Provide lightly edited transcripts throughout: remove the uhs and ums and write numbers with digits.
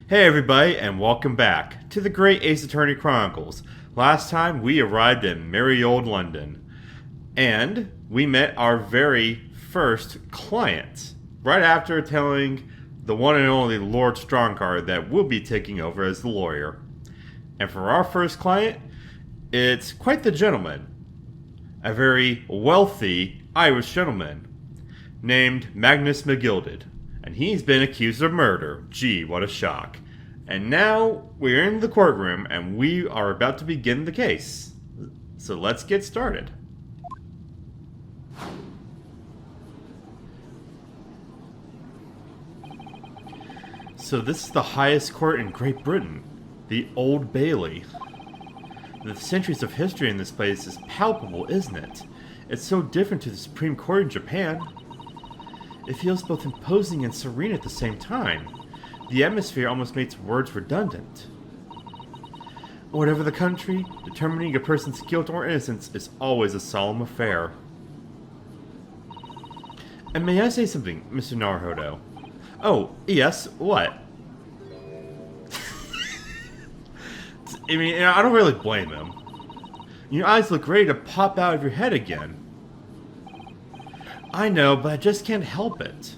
Hey everybody, and welcome back to the Great Ace Attorney Chronicles. Last time we arrived in merry old London, and we met our very first client, right after telling the one and only Lord Strongcard that we'll be taking over as the lawyer. And for our first client, it's quite the gentleman. A very wealthy Irish gentleman named Magnus McGilded. And he's been accused of murder. Gee, what a shock. And now we're in the courtroom and we are about to begin the case. So let's get started. So this is the highest court in Great Britain, the Old Bailey. The centuries of history in this place is palpable, isn't it? It's so different to the Supreme Court in Japan. It feels both imposing and serene at the same time. The atmosphere almost makes words redundant. Whatever the country, determining a person's guilt or innocence is always a solemn affair. And may I say something, Mr. Naruhodo? Oh, yes, what? I mean, I don't really blame him. Your eyes look ready to pop out of your head again. I know, but I just can't help it.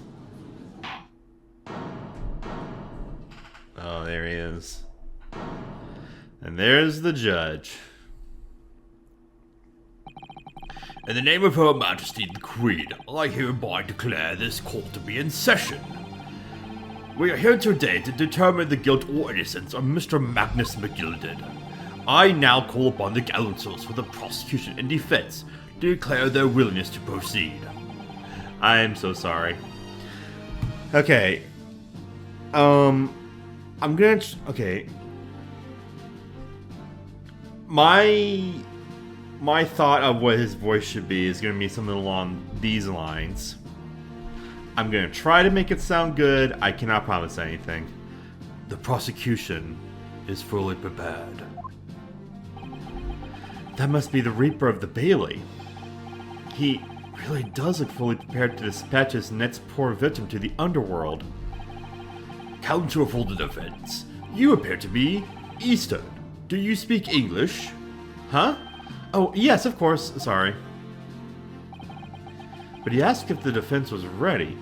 Oh, there he is. And there's the judge. In the name of Her Majesty the Queen, I hereby declare this court to be in session. We are here today to determine the guilt or innocence of Mr. Magnus McGilded. I now call upon the counsels for the prosecution and defense to declare their willingness to proceed. I am so sorry. Okay. I'm gonna... Okay. My thought of what his voice should be is gonna be something along these lines. I'm gonna try to make it sound good. I cannot promise anything. The prosecution is fully prepared. That must be the Reaper of the Bailey. He really does look fully prepared to dispatch his next poor victim to the underworld. Counsel for the defense, you appear to be Eastern. Do you speak English? Huh? Oh, yes, of course. Sorry. But he asked if the defense was ready.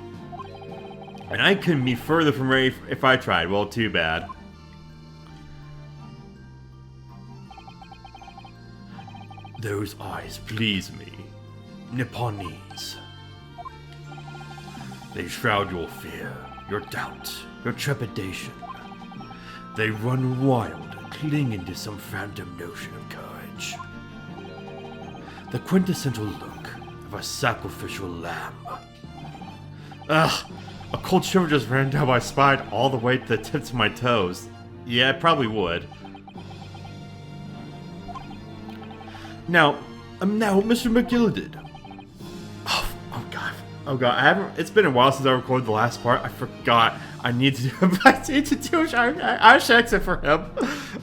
And I couldn't be further from ready if I tried. Well, too bad. Those eyes please me. Nipponese. They shroud your fear, your doubt, your trepidation. They run wild, clinging to some phantom notion of courage. The quintessential look of a sacrificial lamb. Ugh, a cold shiver just ran down my spine all the way to the tips of my toes. Yeah, it probably would. Now, Mr. McGilded. Oh god, it's been a while since I recorded the last part. I forgot. I need to do an Irish accent for him.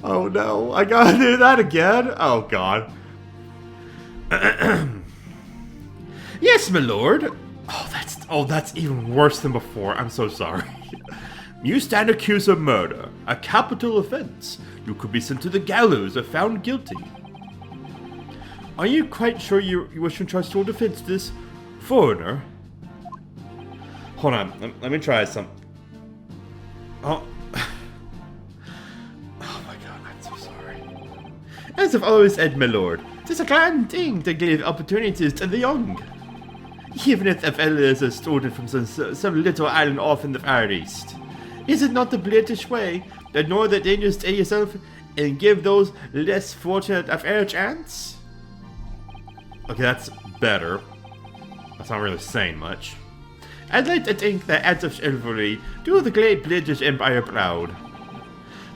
Oh no, I gotta do that again. Oh god. Yes, my lord. Oh, that's even worse than before. I'm so sorry. You stand accused of murder, a capital offense. You could be sent to the gallows if found guilty. Are you quite sure you wish to entrust your defense to this foreigner? Hold on, let me try some. Oh. Oh my god, I'm so sorry. As I've always said, my lord, it is a grand thing to give opportunities to the young. Even if the fellows are stolen from some little island off in the Far East. Is it not the British way to ignore the dangers to yourself and give those less fortunate a fair chance? Okay, that's better. That's not really saying much. I'd like to think that acts of chivalry do the great British Empire proud.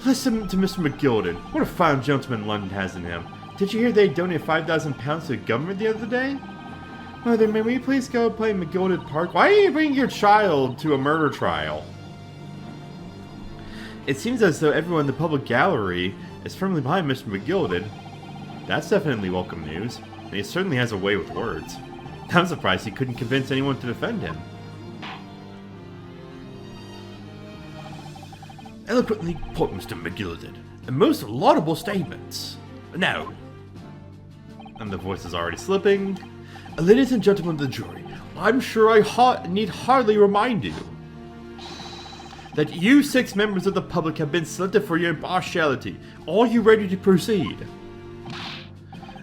Listen to Mr. McGilded. What a fine gentleman London has in him. Did you hear they donated £5,000 to the government the other day? Mother, may we please go play McGilded Park? Why are you bringing your child to a murder trial? It seems as though everyone in the public gallery is firmly behind Mr. McGilded. That's definitely welcome news. And he certainly has a way with words. I'm surprised he couldn't convince anyone to defend him. eloquently put, Mr. McGilden. A most laudable statements. Now, and the voice is already slipping. ladies and gentlemen of the jury, I'm sure I need hardly remind you that you 6 members of the public have been selected for your impartiality. Are you ready to proceed?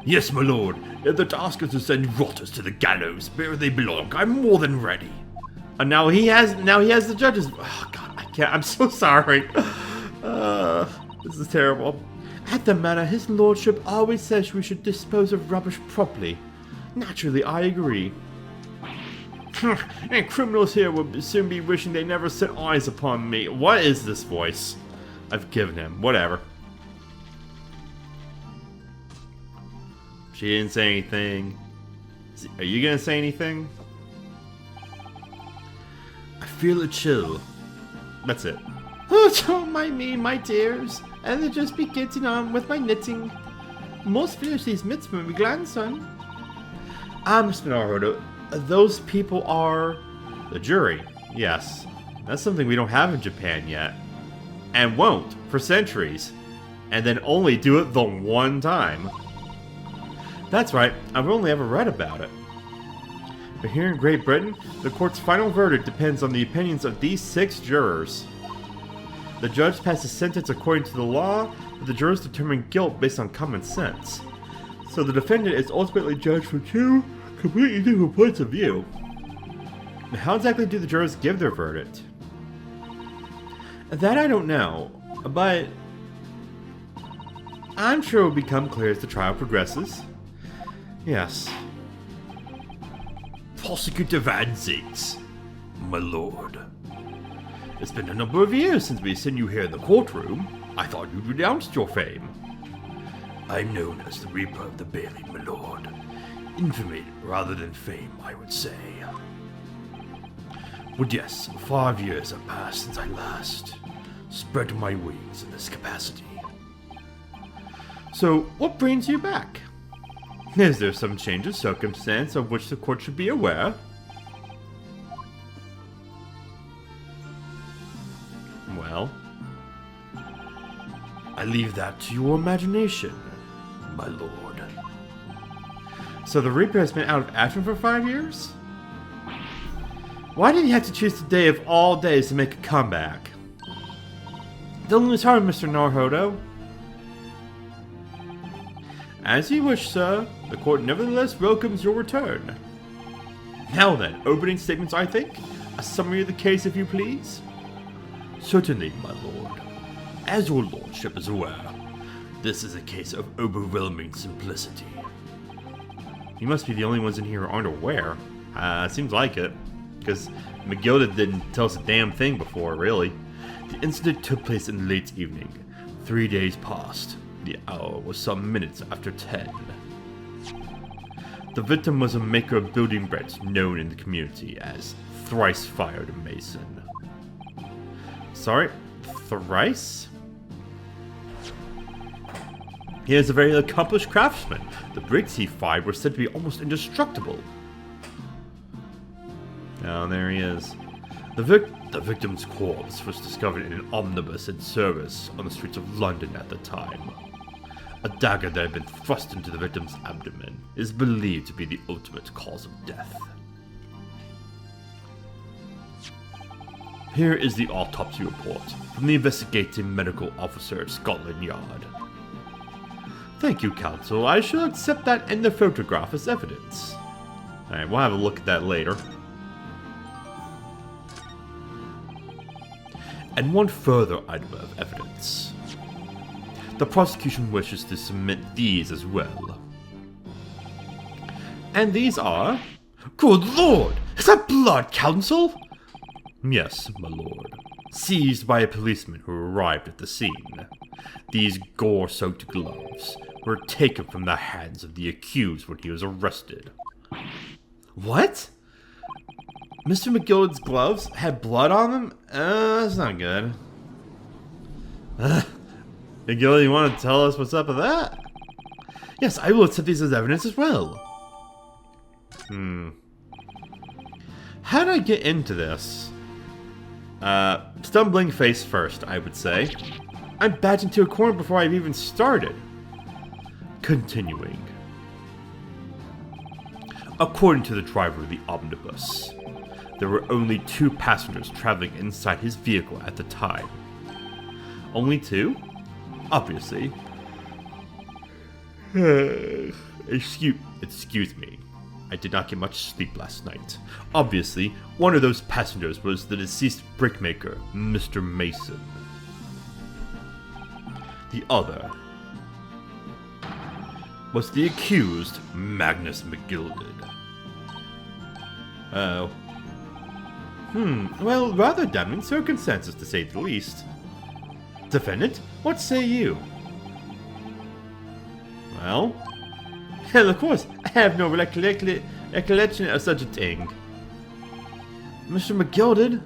Yes, my lord. If the task is to send rotters to the gallows where they belong, I'm more than ready. And now he has the judges. Oh God, I can't. I'm so sorry. This is terrible. At the manor, his lordship always says we should dispose of rubbish properly. Naturally, I agree. And criminals here will soon be wishing they never set eyes upon me. What is this voice I've given him? Whatever. She didn't say anything. Are you gonna say anything? I feel a chill. That's it. Oh, don't mind me, my dears. I'll just be getting on with my knitting. Most finish these mitts for my grandson. Mr. Naruto, those people are the jury. Yes. That's something we don't have in Japan yet. And won't for centuries. And then only do it the one time. That's right, I've only ever read about it. But here in Great Britain, the court's final verdict depends on the opinions of these 6 jurors. The judge passes sentence according to the law, but the jurors determine guilt based on common sense. So the defendant is ultimately judged from 2 completely different points of view. Now, how exactly do the jurors give their verdict? That I don't know, but I'm sure it will become clear as the trial progresses. Yes. Prosecutor Van Ziggs, my lord. It's been a number of years since we've seen you here in the courtroom. I thought you'd renounced your fame. I'm known as the Reaper of the Bailey, my lord. Infamy rather than fame, I would say. But yes, 5 years have passed since I last spread my wings in this capacity. So, what brings you back? Is there some change of circumstance of which the court should be aware? Well, I leave that to your imagination, my lord. So the Reaper has been out of action for 5 years? Why did he have to choose today of all days to make a comeback? Don't lose heart, Mr. Naruto. As you wish, sir. The court nevertheless welcomes your return. Now then, opening statements, I think. A summary of the case, if you please. Certainly, my lord. As your lordship is aware, this is a case of overwhelming simplicity. You must be the only ones in here who aren't aware. Seems like it. Because McGilda didn't tell us a damn thing before, really. The incident took place in the late evening. 3 days passed. The hour was some minutes after 10. The victim was a maker of building bricks known in the community as Thrice Fired Mason. Sorry? Thrice? He is a very accomplished craftsman. The bricks he fired were said to be almost indestructible. Oh, there he is. The victim's corpse was discovered in an omnibus in service on the streets of London at the time. A dagger that had been thrust into the victim's abdomen is believed to be the ultimate cause of death. Here is the autopsy report from the investigating medical officer at Scotland Yard. Thank you, counsel. I shall accept that and the photograph as evidence. Alright, we'll have a look at that later. And one further item of evidence. The prosecution wishes to submit these as well. And these are? Good lord! Is that blood, counsel? Yes, my lord. Seized by a policeman who arrived at the scene. These gore-soaked gloves were taken from the hands of the accused when he was arrested. What? Mr. McGilden's gloves had blood on them? That's not good. McGilden, you want to tell us what's up with that? Yes, I will accept these as evidence as well. How did I get into this? Stumbling face first, I would say. I'm backed into a corner before I've even started. Continuing. According to the driver of the omnibus, there were only 2 passengers traveling inside his vehicle at the time. Only 2? Obviously. Excuse me. I did not get much sleep last night. Obviously, one of those passengers was the deceased brickmaker, Mr. Mason. The other was the accused, Magnus McGilded. Oh. Well, rather damning circumstances to say the least. Defendant, what say you? Well, of course, I have no recollection of such a thing. Mr. McGilded?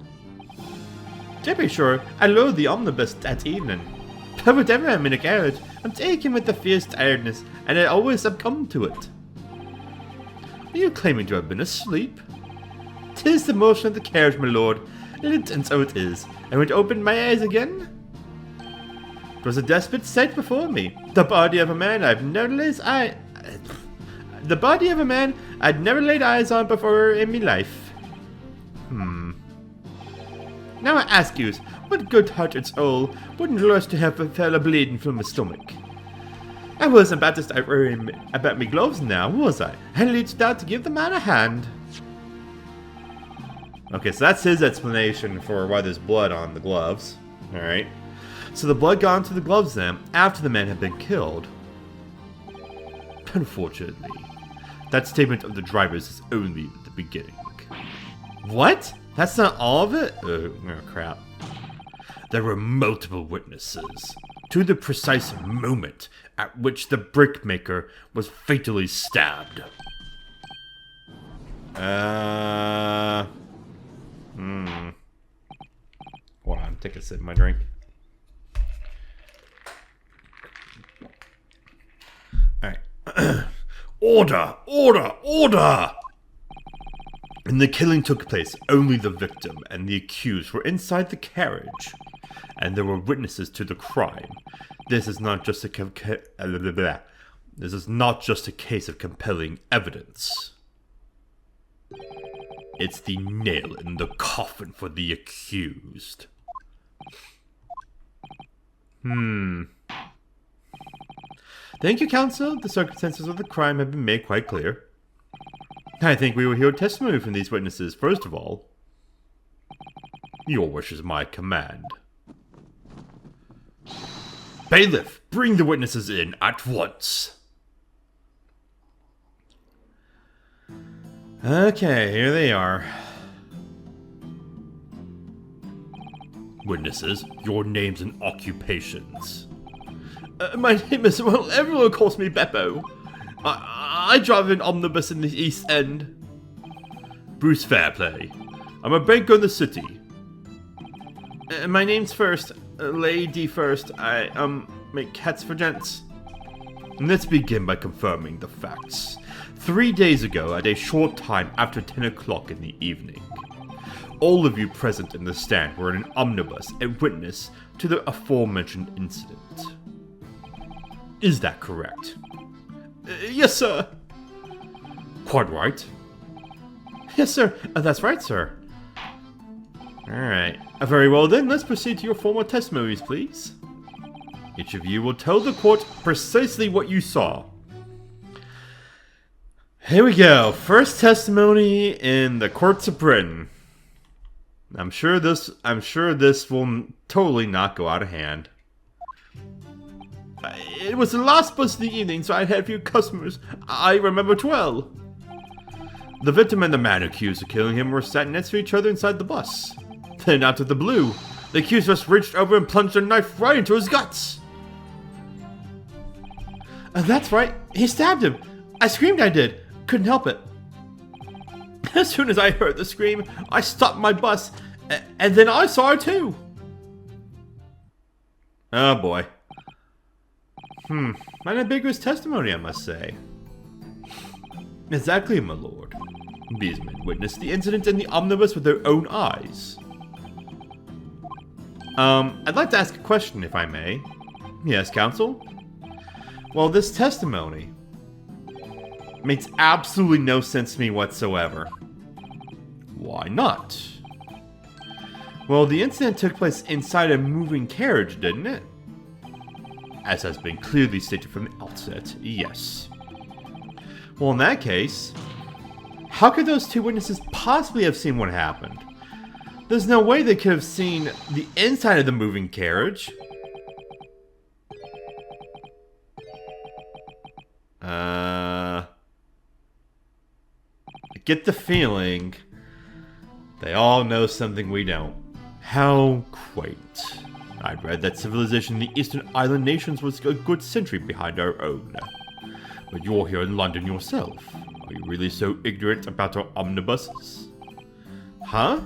To be sure, I loathed the omnibus that evening. But whenever I'm in a carriage, I'm taken with a fierce tiredness, and I always succumb to it. Are you claiming to have been asleep? 'Tis the motion of the carriage, my lord, and so it is. And when I opened my eyes again, 'twas a desperate sight before me. The body of a man I'd never laid eyes on before in me life. Now I ask you, what good-hearted soul wouldn't lust to have a fella bleeding from my stomach? I wasn't about to start worrying about me gloves now, was I? I reached out to give the man a hand. Okay, so that's his explanation for why there's blood on the gloves. Alright. So the blood got onto the gloves then, after the man had been killed. Unfortunately, that statement of the driver's is only the beginning. What? That's not all of it? Oh crap. There were multiple witnesses to the precise moment at which the brickmaker was fatally stabbed. Hold on, take a sip of my drink. Alright. Order! Order! Order! When the killing took place, only the victim and the accused were inside the carriage, and there were witnesses to the crime. This is not just a case of compelling evidence. It's the nail in the coffin for the accused. Thank you, counsel. The circumstances of the crime have been made quite clear. I think we will hear testimony from these witnesses, first of all. Your wish is my command. Bailiff, bring the witnesses in at once. Okay, here they are. Witnesses, your names and occupations. My name is, well, everyone calls me Beppo. I drive an omnibus in the East End. Bruce Fairplay. I'm a banker in the city. My name's First. Lady First. I, make hats for gents. Let's begin by confirming the facts. 3 days ago, at a short time after 10 o'clock in the evening, all of you present in the stand were in an omnibus and witness to the aforementioned incident. Is that correct? Yes, sir. Quite right. Yes, sir. That's right, sir. Alright. Very well then, let's proceed to your formal testimonies, please. Each of you will tell the court precisely what you saw. Here we go. First testimony in the courts of Britain. I'm sure this will totally not go out of hand. It was the last bus of the evening, so I had a few customers. I remember it well. The victim and the man accused of killing him were sat next to each other inside the bus. Then, out of the blue, the accused just reached over and plunged a knife right into his guts. That's right, he stabbed him. I screamed, I did. Couldn't help it. As soon as I heard the scream, I stopped my bus, and then I saw it too. Oh boy. An ambiguous testimony, I must say. Exactly, my lord. These men witnessed the incident in the omnibus with their own eyes. I'd like to ask a question, if I may. Yes, counsel? Well, this testimony makes absolutely no sense to me whatsoever. Why not? Well, the incident took place inside a moving carriage, didn't it? As has been clearly stated from the outset, yes. Well, in that case, how could those two witnesses possibly have seen what happened? There's no way they could have seen the inside of the moving carriage. I get the feeling they all know something we don't. How quaint. I'd read that civilization in the Eastern Island nations was a good century behind our own. But you're here in London yourself. Are you really so ignorant about our omnibuses? Huh?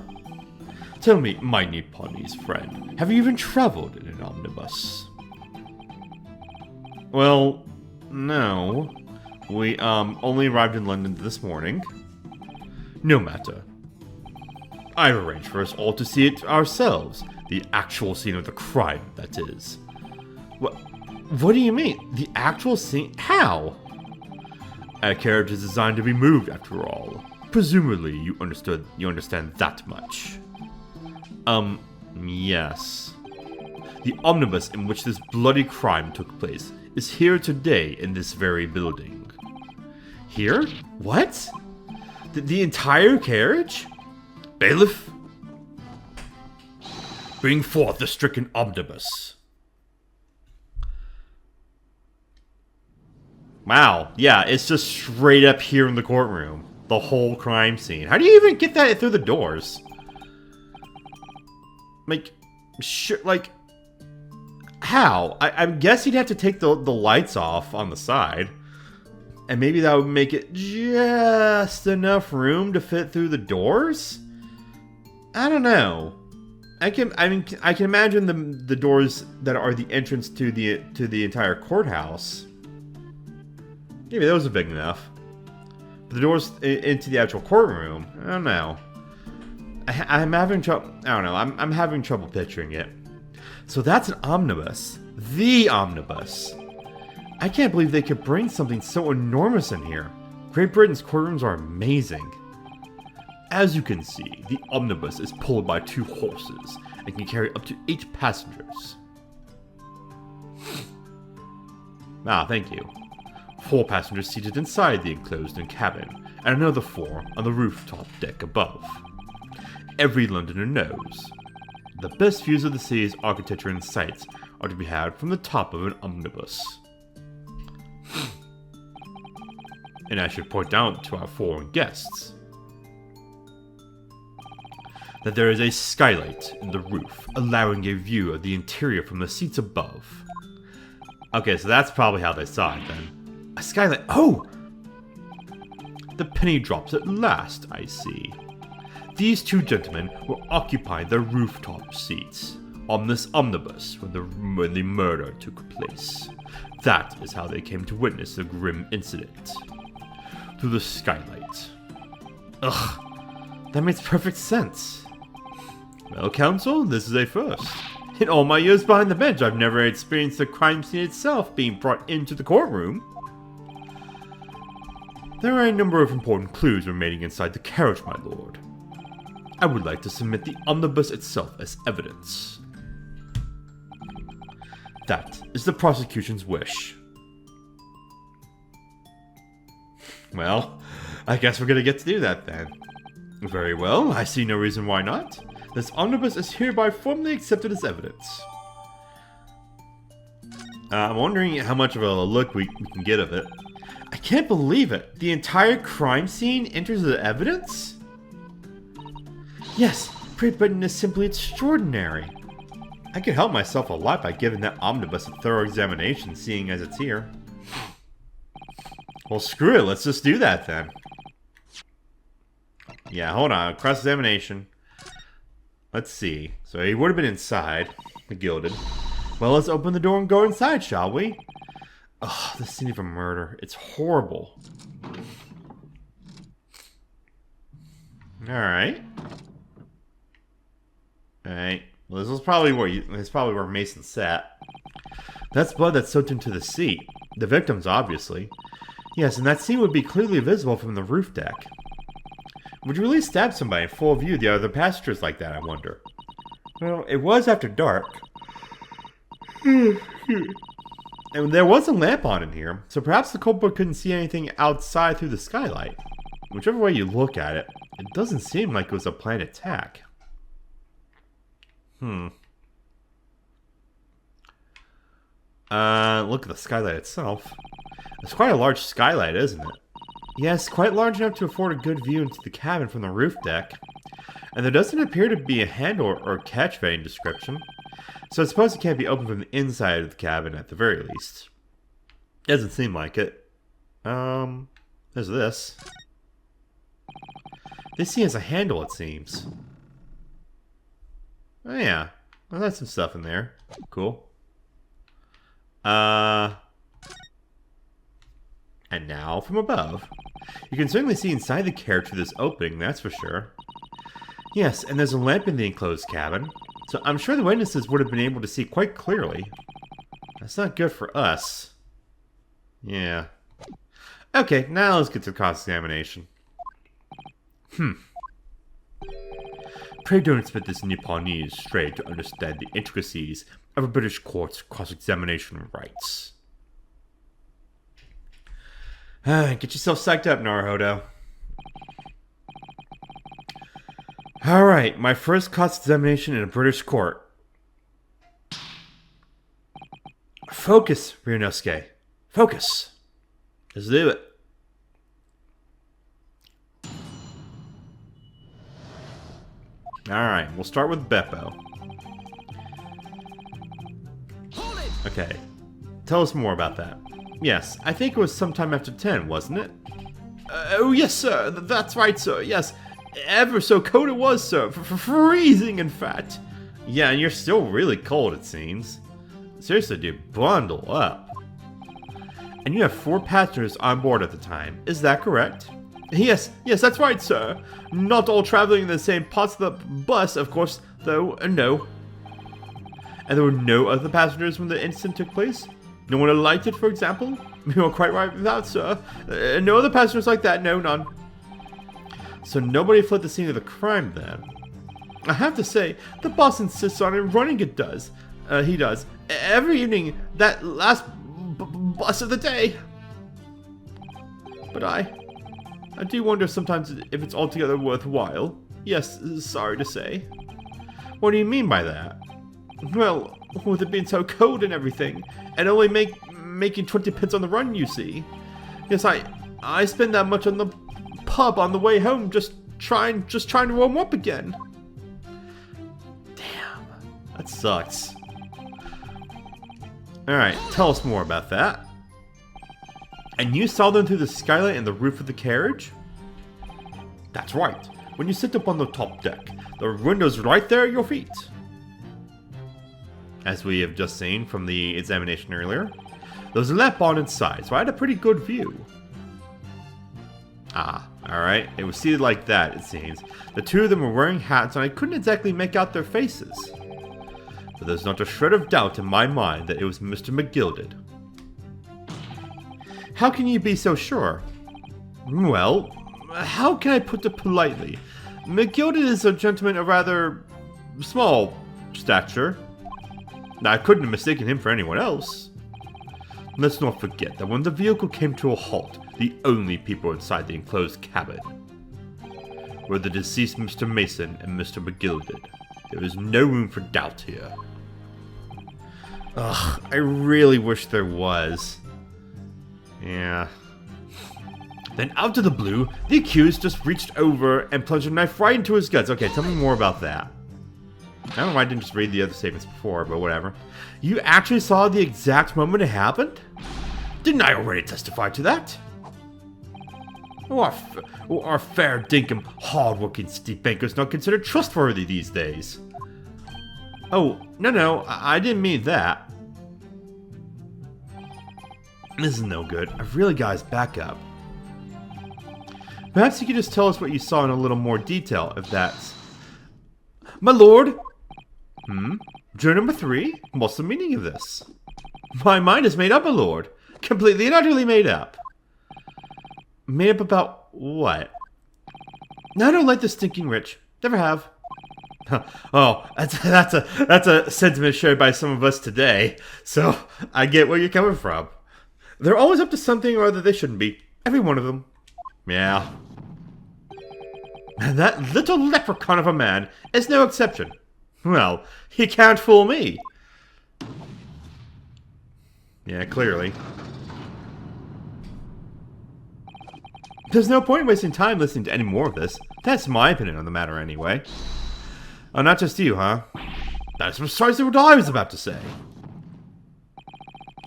Tell me, my Nepalese friend, have you even traveled in an omnibus? Well, no. We, only arrived in London this morning. No matter. I've arranged for us all to see it ourselves. The actual scene of the crime, that is. What do you mean? The actual scene? How? A carriage is designed to be moved, after all. Presumably, you understand that much. Yes. The omnibus in which this bloody crime took place is here today in this very building. Here? What? The entire carriage? Bailiff, bring forth the stricken omnibus. Wow, yeah, it's just straight up here in the courtroom. The whole crime scene. How do you even get that through the doors? How? I'm guessing you'd have to take the lights off on the side. And maybe that would make it just enough room to fit through the doors? I don't know. I can imagine the doors that are the entrance to the entire courthouse. Maybe those are big enough. But the doors into the actual courtroom, I don't know. I'm having trouble. I don't know. I'm having trouble picturing it. So that's an omnibus. The omnibus. I can't believe they could bring something so enormous in here. Great Britain's courtrooms are amazing. As you can see, the omnibus is pulled by 2 horses and can carry up to 8 passengers. Thank you. 4 passengers seated inside the enclosed cabin, and another 4 on the rooftop deck above. Every Londoner knows the best views of the city's architecture and sights are to be had from the top of an omnibus. And I should point out to our foreign guests that there is a skylight in the roof, allowing a view of the interior from the seats above. Okay, so that's probably how they saw it then. A skylight. Oh! The penny drops at last, I see. These 2 gentlemen were occupying the rooftop seats on this omnibus when the murder took place. That is how they came to witness the grim incident. Through the skylight. Ugh, that makes perfect sense. Well, counsel, this is a first. In all my years behind the bench, I've never experienced the crime scene itself being brought into the courtroom. There are a number of important clues remaining inside the carriage, my lord. I would like to submit the omnibus itself as evidence. That is the prosecution's wish. Well, I guess we're gonna get to do that then. Very well, I see no reason why not. This omnibus is hereby formally accepted as evidence. I'm wondering how much of a look we can get of it. I can't believe it! The entire crime scene enters as evidence? Yes, Great Britain is simply extraordinary. I could help myself a lot by giving that omnibus a thorough examination, seeing as it's here. Well, screw it, let's just do that then. Yeah, hold on, cross-examination. Let's see. So he would have been inside, the gilded. Well, let's open the door and go inside, shall we? Ugh, the scene of a murder. It's horrible. Alright. Alright. Well, this is probably where Mason sat. That's blood that's soaked into the seat. The victim's, obviously. Yes, and that seat would be clearly visible from the roof deck. Would you really stab somebody in full view of the other passengers like that, I wonder? Well, it was after dark. And there was a lamp on in here, so perhaps the culprit couldn't see anything outside through the skylight. Whichever way you look at it, it doesn't seem like it was a planned attack. Look at the skylight itself. It's quite a large skylight, isn't it? Yes, quite large enough to afford a good view into the cabin from the roof deck. And there doesn't appear to be a handle or catch of any description. So I suppose it can't be opened from the inside of the cabin at the very least. Doesn't seem like it. There's this. This scene has a handle, it seems. Oh yeah. Well, that's some stuff in there. Cool. And now from above. You can certainly see inside the carriage through this opening, that's for sure. Yes, and there's a lamp in the enclosed cabin, so I'm sure the witnesses would have been able to see quite clearly. That's not good for us. Yeah. Okay, now let's get to the cross-examination. Pray don't expect this Nipponese stray to understand the intricacies of a British court's cross-examination rights. Get yourself psyched up, Naruhodo. Alright, my first cross-examination in a British court. Focus, Ryunosuke. Focus. Let's do it. Alright, we'll start with Beppo. Okay, tell us more about that. Yes, I think it was sometime after 10, wasn't it? Oh yes, sir, that's right, sir, yes. Ever so cold it was, sir. Freezing, in fact. Yeah, and you're still really cold, it seems. Seriously, dude, bundle up. And you have 4 passengers on board at the time, is that correct? Yes, that's right, sir. Not all traveling in the same parts of the bus, of course, though, no. And there were no other passengers when the incident took place? No one alighted, for example? You're quite right with that, sir. No other passengers like that, no, none. So nobody fled the scene of the crime, then? I have to say, the boss insists on it running it does. He does. Every evening, that last bus of the day. But I do wonder sometimes if it's altogether worthwhile. Yes, sorry to say. What do you mean by that? Well, with it being so cold and everything, and only making 20 pence on the run, you see. Yes, I spend that much on the pub on the way home, just trying to warm up again. Damn, that sucks. Alright, tell us more about that. And you saw them through the skylight and the roof of the carriage? That's right. When you sit up on the top deck, the window's right there at your feet. As we have just seen from the examination earlier, there was a lamp on inside, so I had a pretty good view. Ah, alright. It was seated like that, it seems. The two of them were wearing hats, and I couldn't exactly make out their faces. But there's not a shred of doubt in my mind that it was Mr. McGilded. How can you be so sure? Well, how can I put it politely? McGilded is a gentleman of rather small stature. I couldn't have mistaken him for anyone else. Let's not forget that when the vehicle came to a halt, the only people inside the enclosed cabin were the deceased Mr. Mason and Mr. McGilded. There is no room for doubt here. Ugh, I really wish there was. Yeah. Then out of the blue, the accused just reached over and plunged a knife right into his guts. Okay, tell me more about that. I don't know why I didn't just read the other statements before, but whatever. You actually saw the exact moment it happened? Didn't I already testify to that? Our fair dinkum, hard-working steep banker's not considered trustworthy these days. Oh, no, I didn't mean that. This is no good. I've really got his back up. Perhaps you could just tell us what you saw in a little more detail, if that's... My lord! Jury number 3? What's the meaning of this? My mind is made up, my lord. Completely and utterly made up. Made up about what? I don't like the stinking rich. Never have. Oh, that's a sentiment shared by some of us today. So I get where you're coming from. They're always up to something or other they shouldn't be. Every one of them. Yeah. And that little leprechaun of a man is no exception. Well, he can't fool me. Yeah, clearly. There's no point wasting time listening to any more of this. That's my opinion on the matter anyway. Oh, not just you, huh? That's precisely what I was about to say.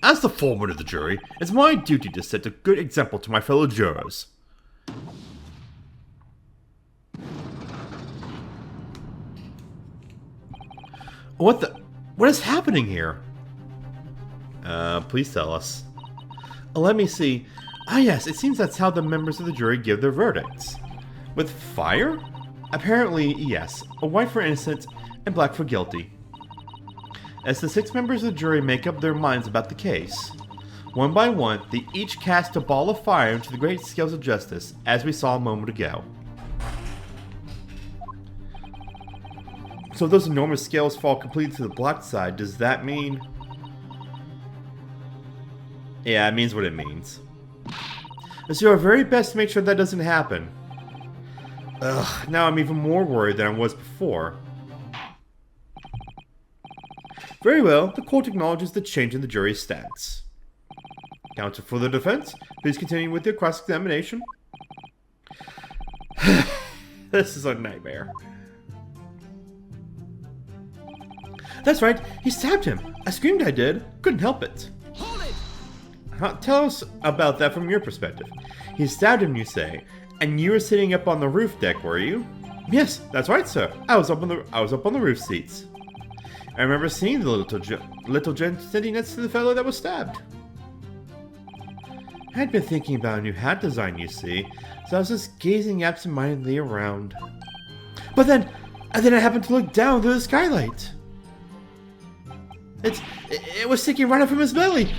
As the foreman of the jury, it's my duty to set a good example to my fellow jurors. What is happening here? Please tell us. Let me see. Ah yes, it seems that's how the members of the jury give their verdicts. With fire? Apparently, yes. A white for innocent and black for guilty. As the 6 members of the jury make up their minds about the case, one by one, they each cast a ball of fire into the great scales of justice, as we saw a moment ago. So if those enormous scales fall completely to the black side, does that mean... Yeah, it means what it means. Let's do our very best to make sure that doesn't happen. Ugh, now I'm even more worried than I was before. Very well, the court acknowledges the change in the jury's stance. Counsel for the defense, please continue with your cross-examination. This is a nightmare. That's right, he stabbed him. I screamed I did. Couldn't help it. Hold it! Tell us about that from your perspective. He stabbed him, you say, and you were sitting up on the roof deck, were you? Yes, that's right, sir. I was up on the roof seats. I remember seeing the little gent sitting next to the fellow that was stabbed. I had been thinking about a new hat design, you see, so I was just gazing absentmindedly around. But then I happened to look down through the skylight. It was sticking right up from his belly.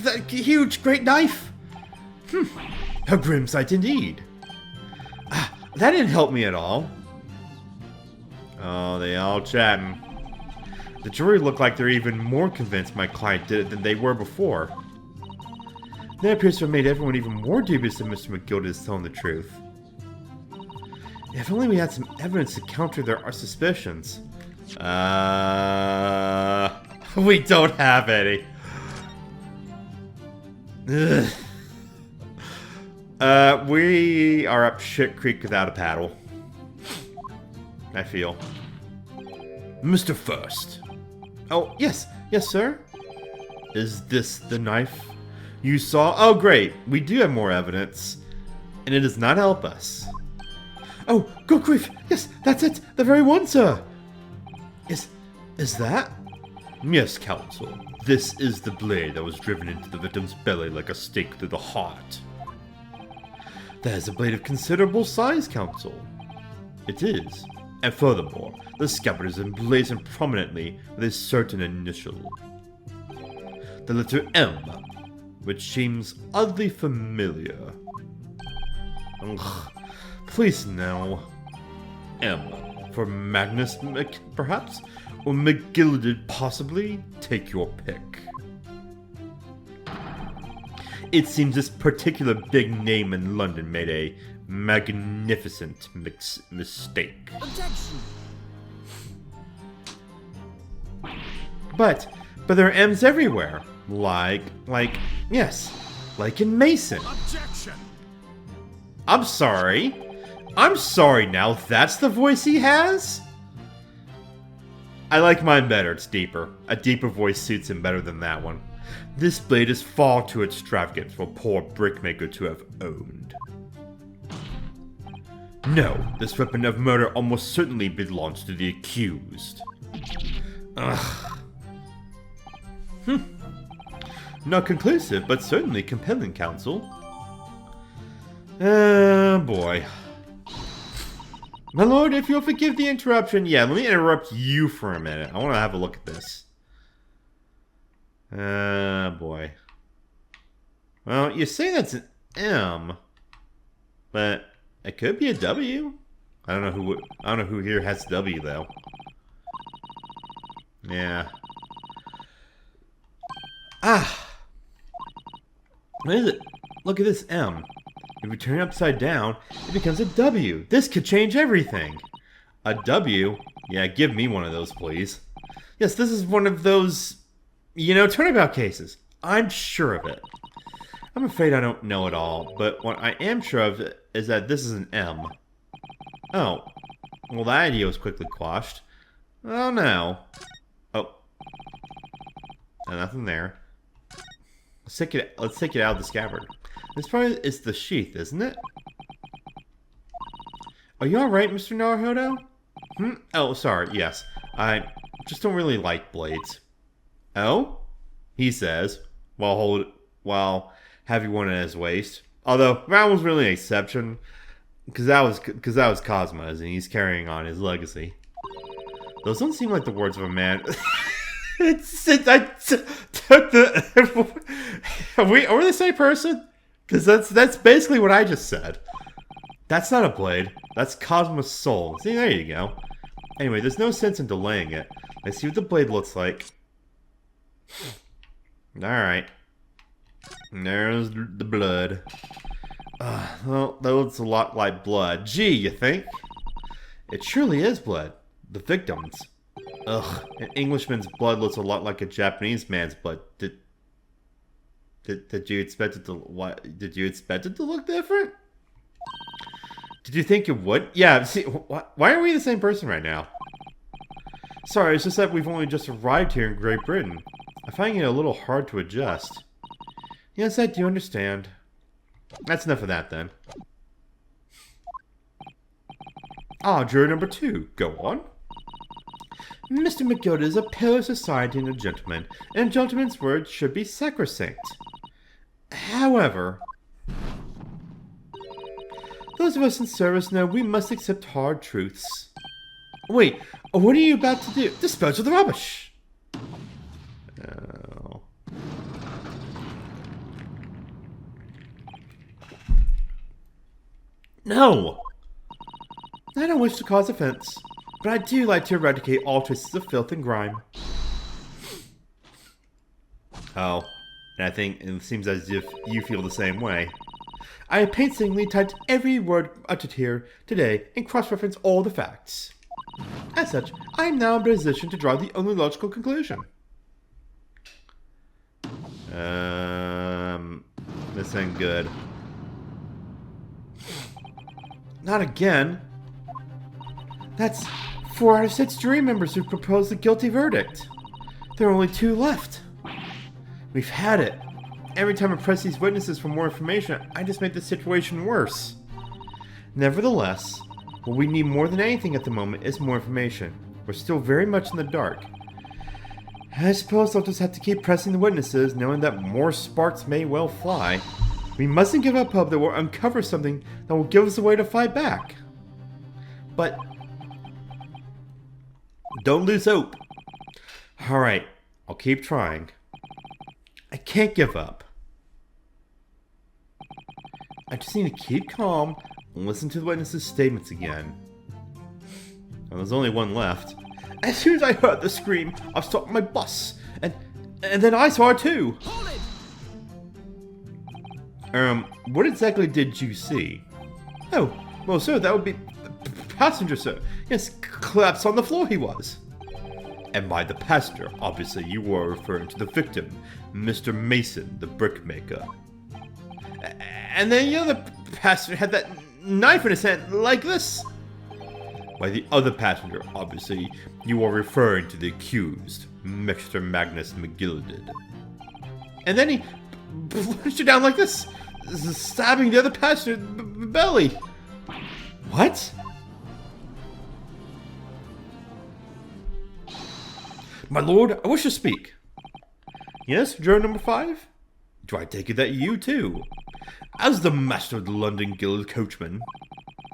That huge, great knife. A grim sight indeed. That didn't help me at all. Oh, they all chatting. The jury look like they're even more convinced my client did it than they were before. That appears to have made everyone even more dubious that Mr. McGilda is telling the truth. If only we had some evidence to counter our suspicions. We don't have any. We are up shit creek without a paddle. I feel. Mr. First. Oh, yes. Yes, sir. Is this the knife you saw? Oh, great. We do have more evidence. And it does not help us. Oh, good grief. Yes, that's it. The very one, sir. Is that? Yes, counsel. This is the blade that was driven into the victim's belly like a stake through the heart. That is a blade of considerable size, counsel. It is. And furthermore, the scabbard is emblazoned prominently with a certain initial. The letter M, which seems oddly familiar. Ugh. Please no. M. For Magnus, perhaps? Or McGilda, possibly? Take your pick. It seems this particular big name in London made a magnificent mistake. Objection! But there are M's everywhere. Yes, like in Mason. Objection! I'm sorry. I'm sorry now, that's the voice he has? I like mine better, it's deeper. A deeper voice suits him better than that one. This blade is far too extravagant for a poor brickmaker to have owned. No, this weapon of murder almost certainly belongs to the accused. Ugh. Not conclusive, but certainly compelling, counsel. Boy. My lord, if you'll forgive the interruption, yeah, let me interrupt you for a minute. I want to have a look at this. Boy. Well, you say that's an M, but it could be a W. I don't know who here has W though. Yeah. Ah. What is it? Look at this M. If we turn it upside down, it becomes a W. This could change everything. A W? Yeah, give me one of those, please. Yes, this is one of those, turnabout cases. I'm sure of it. I'm afraid I don't know it all, but what I am sure of is that this is an M. Oh. Well, that idea was quickly quashed. Oh, no. Oh. Oh, nothing there. Let's take it out of the scabbard. This probably is the sheath, isn't it? Are you alright, Mr. Naruhodo? Oh, sorry, yes. I just don't really like blades. Oh? He says, while having one at his waist. Although, that was really an exception. Because that was Cosmo's, and he's carrying on his legacy. Those don't seem like the words of a man. I took the... Are we the same person? Because that's basically what I just said. That's not a blade. That's Cosmo's soul. See, there you go. Anyway, there's no sense in delaying it. Let's see what the blade looks like. Alright. There's the blood. Well, that looks a lot like blood. Gee, you think? It surely is blood. The victim's. Ugh, an Englishman's blood looks a lot like a Japanese man's blood. Did you expect it to Did you expect it to look different? Did you think it would? Yeah, see, why are we the same person right now? Sorry, it's just that we've only just arrived here in Great Britain. I find it a little hard to adjust. Yes, I do understand. That's enough of that, then. Juror number 2. Go on. Mr. McGilda is a pillar of society and a gentleman, and a gentleman's word should be sacrosanct. However, those of us in service know we must accept hard truths. Wait, what are you about to do? Dispose of the rubbish! Oh. No! I don't wish to cause offense, but I do like to eradicate all traces of filth and grime. Oh, and I think it seems as if you feel the same way. I have painstakingly typed every word uttered here today and cross-referenced all the facts. As such, I am now in position to draw the only logical conclusion. This ain't good. Not again. That's 4 out of 6 jury members who proposed the guilty verdict. There are only 2 left. We've had it. Every time I press these witnesses for more information, I just make the situation worse. Nevertheless, what we need more than anything at the moment is more information. We're still very much in the dark. I suppose I'll just have to keep pressing the witnesses, knowing that more sparks may well fly. We mustn't give up hope that we'll uncover something that will give us a way to fight back. But don't lose hope. Alright, I'll keep trying. I can't give up. I just need to keep calm and listen to the witnesses' statements again. Well, there's only one left. As soon as I heard the scream, I stopped my bus, and then I saw it too. Hold it! What exactly did you see? Oh, well, sir, that would be passenger, sir. Yes, collapsed on the floor he was. And by the passenger, obviously you were referring to the victim, Mr. Mason, the brickmaker. And then the other passenger had that knife in his hand, like this. By the other passenger, obviously, you are referring to the accused, Mr. Magnus McGilded. And then he punched her down like this, stabbing the other passenger in the belly. What? My lord, I wish to speak. Yes, juror number 5? Do I take it that you, too, as the master of the London Guild coachman,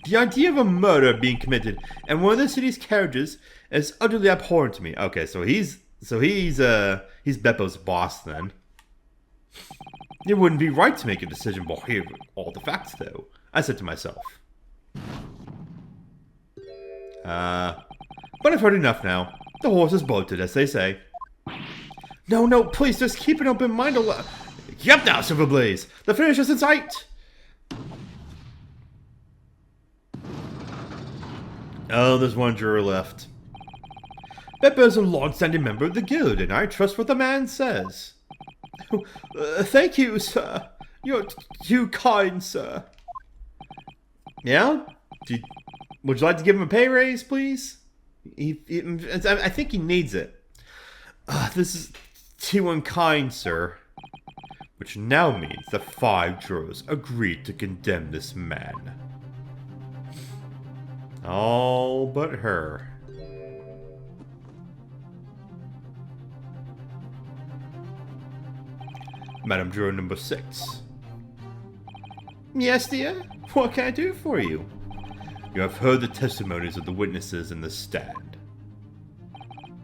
The idea of a murder being committed in one of the city's carriages is utterly abhorrent to me. Okay, so he's Beppo's boss then. It wouldn't be right to make a decision while hearing all the facts, though, I said to myself. But I've heard enough now. The horse is bolted, as they say. No, please, just keep an open mind. Yep now, Silverblaze! The finish is in sight! Oh, there's one juror left. Beppo is a long-standing member of the guild, and I trust what the man says. Thank you, sir. You're too kind, sir. Yeah? Would you like to give him a pay raise, please? I think he needs it. This is too unkind, sir. Which now means the 5 jurors agreed to condemn this man. All but her. Madam Juror number 6. Yes, dear? What can I do for you? You have heard the testimonies of the witnesses in the stand.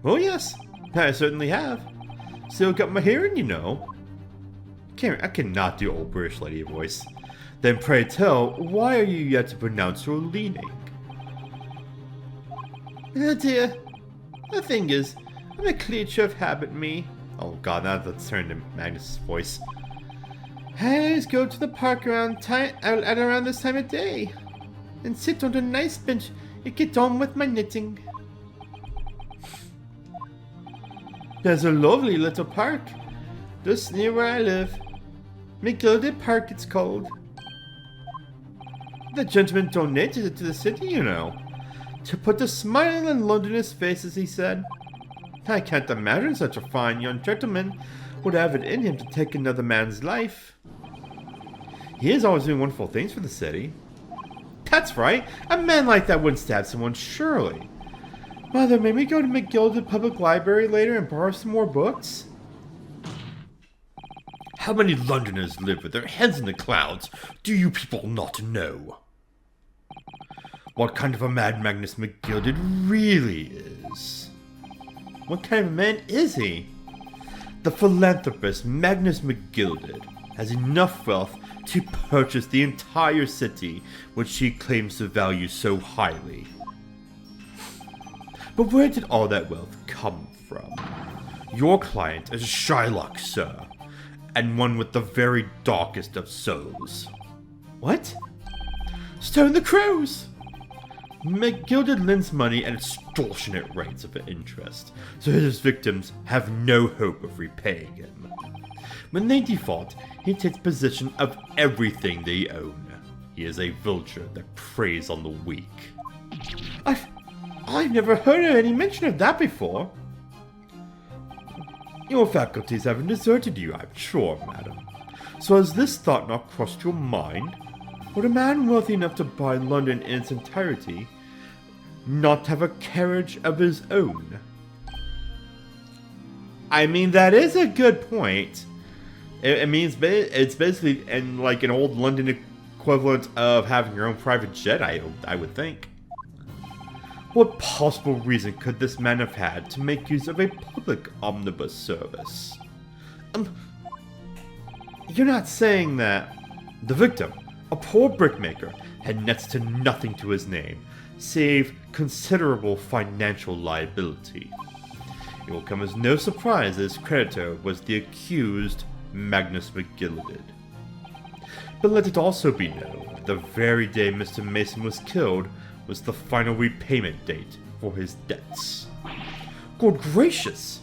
Oh yes, I certainly have. Still got my hearing, you know. I cannot do old British lady voice. Then pray tell, why are you yet to pronounce your leaning? Dear, the thing is, I'm a creature of habit, me. Oh god, now let's turn to Magnus' voice. I always go to the park around this time of day, and sit on a nice bench and get on with my knitting. There's a lovely little park, just near where I live. McGilded Park it's called. The gentleman donated it to the city, you know, to put a smile on Londoners' faces, he said. I can't imagine such a fine young gentleman would have it in him to take another man's life. He is always doing wonderful things for the city. That's right, a man like that wouldn't stab someone, surely. Mother, may we go to McGilded Public Library later and borrow some more books? How many Londoners live with their heads in the clouds do you people not know? What kind of a man Magnus McGilded really is? What kind of a man is he? The philanthropist Magnus McGilded has enough wealth to purchase the entire city, which he claims to value so highly. But where did all that wealth come from? Your client is Shylock, sir, and one with the very darkest of souls. What? Stone the Crows! McGilded lends money at extortionate rates of interest, so his victims have no hope of repaying him. When they default, he takes possession of everything they own. He is a vulture that preys on the weak. I've never heard of any mention of that before. Your faculties haven't deserted you, I'm sure, madam. So has this thought not crossed your mind? Would a man wealthy enough to buy London in its entirety not have a carriage of his own? I mean, that is a good point. It means it's basically like an old London equivalent of having your own private jet, I would think. What possible reason could this man have had to make use of a public omnibus service? You're not saying that the victim, a poor brickmaker, had next to nothing to his name, save considerable financial liability. It will come as no surprise that his creditor was the accused Magnus McGilded. But let it also be known that the very day Mr. Mason was killed was the final repayment date for his debts. Good gracious!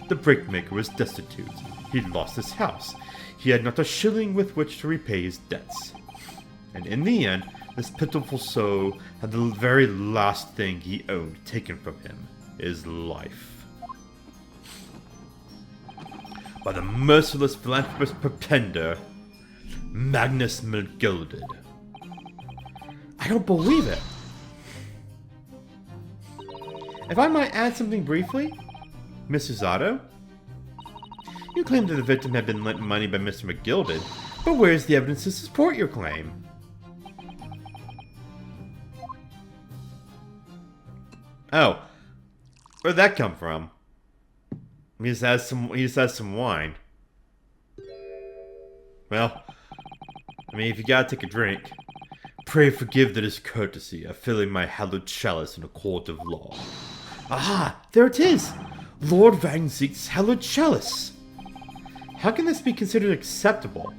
The brickmaker was destitute. He'd lost his house. He had not a shilling with which to repay his debts. And in the end, this pitiful soul had the very last thing he owned taken from him, his life. By the merciless philanthropist pretender, Magnus McGilded. I don't believe it. If I might add something briefly, Mrs. Otto, you claim that the victim had been lent money by Mr. McGilded, but where's the evidence to support your claim? Oh, where'd that come from? He just has some wine. Well, I mean, if you gotta take a drink, pray forgive the discourtesy of filling my hallowed chalice in a court of law. Aha! There it is! Lord Van Zeek's hallowed chalice! How can this be considered acceptable?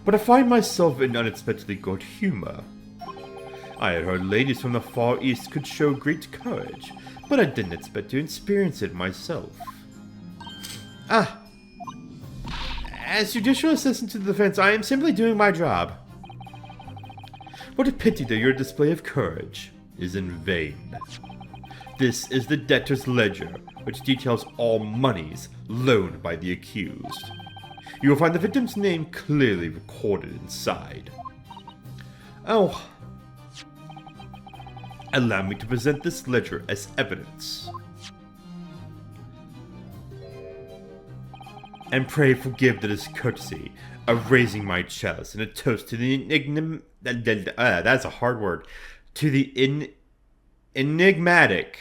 But I find myself in unexpectedly good humor. I had heard ladies from the Far East could show great courage, but I didn't expect to experience it myself. Ah! As judicial assistant to the defense, I am simply doing my job. What a pity that your display of courage is in vain. This is the debtor's ledger, which details all monies loaned by the accused. You will find the victim's name clearly recorded inside. Oh. Allow me to present this ledger as evidence. And pray forgive the discourtesy of raising my chalice in a toast to the that's a hard word. To the enigmatic.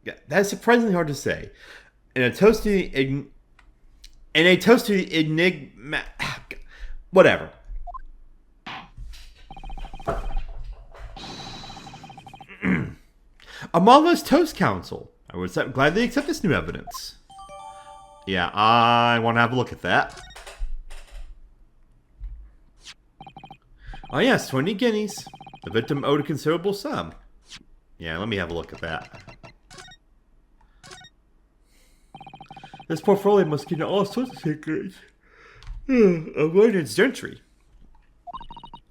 Yeah, that's surprisingly hard to say. And a toast to the enigma. Whatever. Among us Toast Council. I would gladly accept this new evidence. Yeah, I want to have a look at that. Oh yes, 20 guineas. The victim owed a considerable sum. Yeah, let me have a look at that. This portfolio must contain all sorts of secrets of London's gentry.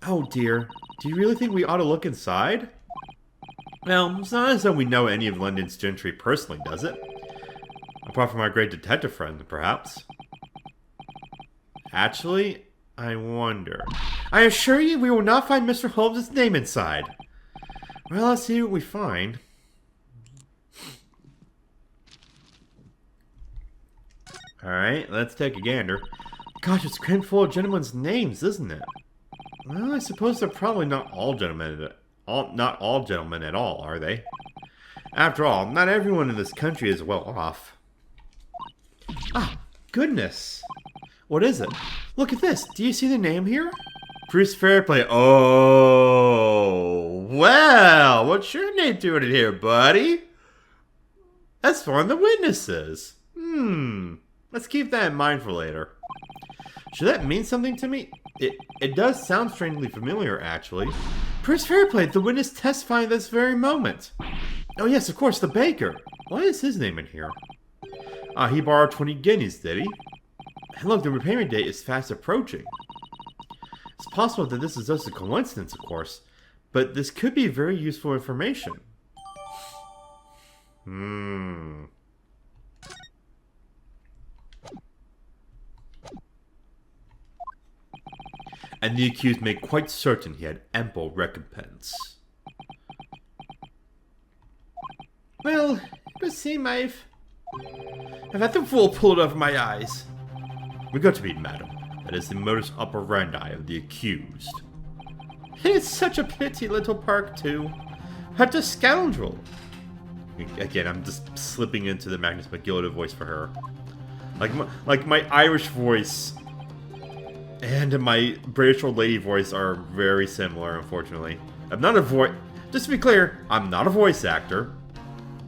Oh dear. Do you really think we ought to look inside? Well, it's not as though we know any of London's gentry personally, does it? Apart from our great detective friend, perhaps. Actually, I wonder. I assure you we will not find Mr. Holmes' name inside. Well, let's see what we find. Alright, let's take a gander. Gosh, it's crammed full of gentlemen's names, isn't it? Well, I suppose they're probably not all gentlemen at all, are they? After all, not everyone in this country is well off. Ah, goodness. What is it? Look at this. Do you see the name here? Bruce Fairplay. Oh, well, what's your name doing in here, buddy? That's one of the witnesses. Let's keep that in mind for later. Should that mean something to me? It does sound strangely familiar, actually. Bruce Fairplay, the witness testifying this very moment. Oh yes, of course, the baker. Why is his name in here? He borrowed 20 guineas, did he? And look, the repayment date is fast approaching. It's possible that this is just a coincidence, of course, but this could be very useful information. And the accused made quite certain he had ample recompense. Well, it would seem I've had the wool pulled over my eyes. We got to be, madam. That is the modus operandi of the accused. It's such a pity, little Park, too. What a scoundrel. Again, I'm just slipping into the Magnus McGilda voice for her. Like my Irish voice and my British old lady voice are very similar, unfortunately. I'm not a voice... Just to be clear, I'm not a voice actor.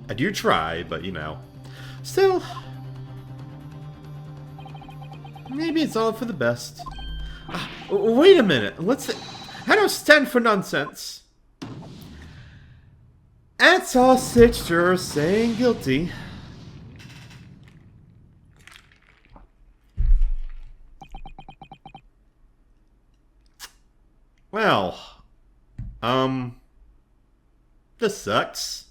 I do try, but you know. Still... Maybe it's all for the best. Wait a minute. I don't stand for nonsense. That's all 6 jurors saying guilty. Well, this sucks.